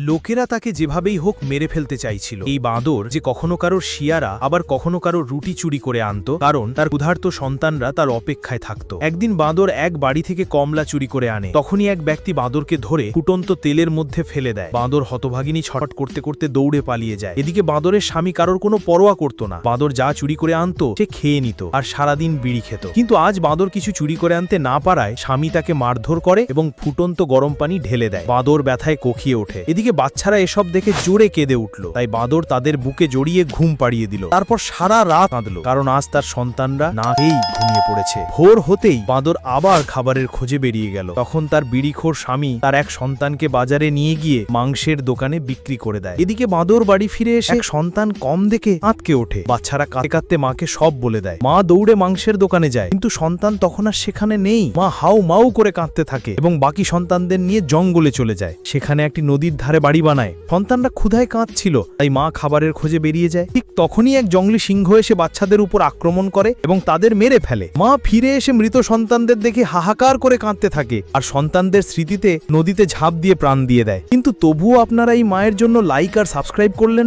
লোকেরা তাকে যেভাবেই হোক মেরে ফেলতে চাইছিল। এই বাঁদর যে কখনো কারোর শিয়ারা আবার কখনো কারোর রুটি চুরি করে আনত, কারণ তার ক্ষুধার্ত সন্তানরা তার অপেক্ষায় থাকত। একদিন বাঁদর এক বাড়ি থেকে কমলা চুরি করে আনে। তখনই এক ব্যক্তি বাঁদরকে ধরে ফুটন্ত তেলের মধ্যে ফেলে দেয়। বাঁদর হতভাগিনী ছটফট করতে করতে দৌড়ে পালিয়ে যায়। এদিকে বাঁদরের স্বামী কারোর কোনো পরোয়া করত না। বাঁদর যা চুরি করে আনত সে খেয়ে নিত আর সারাদিন বিড়ি খেত। কিন্তু আজ বাঁদর কিছু চুরি করে আনতে না পারায় স্বামী তাকে মারধর করে এবং ফুটন্ত গরম পানি ঢেলে দেয়। বাঁদর ব্যথায় কোকিয়ে ওঠে। এদিকে বাচ্চারা এসব দেখে জোরে কেঁদে উঠল। তাই বাঁদর তাদের বুকে জড়িয়ে ঘুম পাড়িয়ে দিল। তারপর সারা রাত কাঁদল, কারণ আজ তার সন্তানরা না খেয়েই ঘুমিয়ে পড়েছে। ভোর হতেই বাঁদর আবার খাবারের খোঁজে বেরিয়ে গেল। তখন তার বিড়িখোর স্বামী তার এক সন্তানকে বাজারে নিয়ে গিয়ে মাংসের দোকানে বিক্রি করে দেয়। এদিকে বাঁদর বাড়ি ফিরে এসে এক সন্তান কম দেখে আঁতকে ওঠে। বাচ্চারা কাঁদতে কাঁদতে মাকে সব বলে দেয়। মা দৌড়ে মাংসের দোকানে যায়, কিন্তু সন্তান তখন আর সেখানে নেই। মা হাউ মাউ করে কাঁদতে থাকে এবং বাকি সন্তানদের নিয়ে জঙ্গলে চলে যায়। সেখানে একটি নদীর ধারে বাড়ি বানায়। সন্তানরা ক্ষুধায় কাঁদছিল, তাই মা খাবারের খোঁজে বেরিয়ে যায়। ঠিক তখনই এক জঙ্গলি সিংহ এসে বাচ্চাদের উপর আক্রমণ করে এবং তাদের মেরে ফেলে। মা ফিরে এসে মৃত সন্তানদের দেখে হাহাকার করে কাঁদতে থাকে আর সন্তানদের স্মৃতিতে নদীতে ঝাঁপ দিয়ে প্রাণ দিয়ে দেয়। কিন্তু তবুও আপনারা এই মায়ের জন্য লাইক আর সাবস্ক্রাইব করলেন না।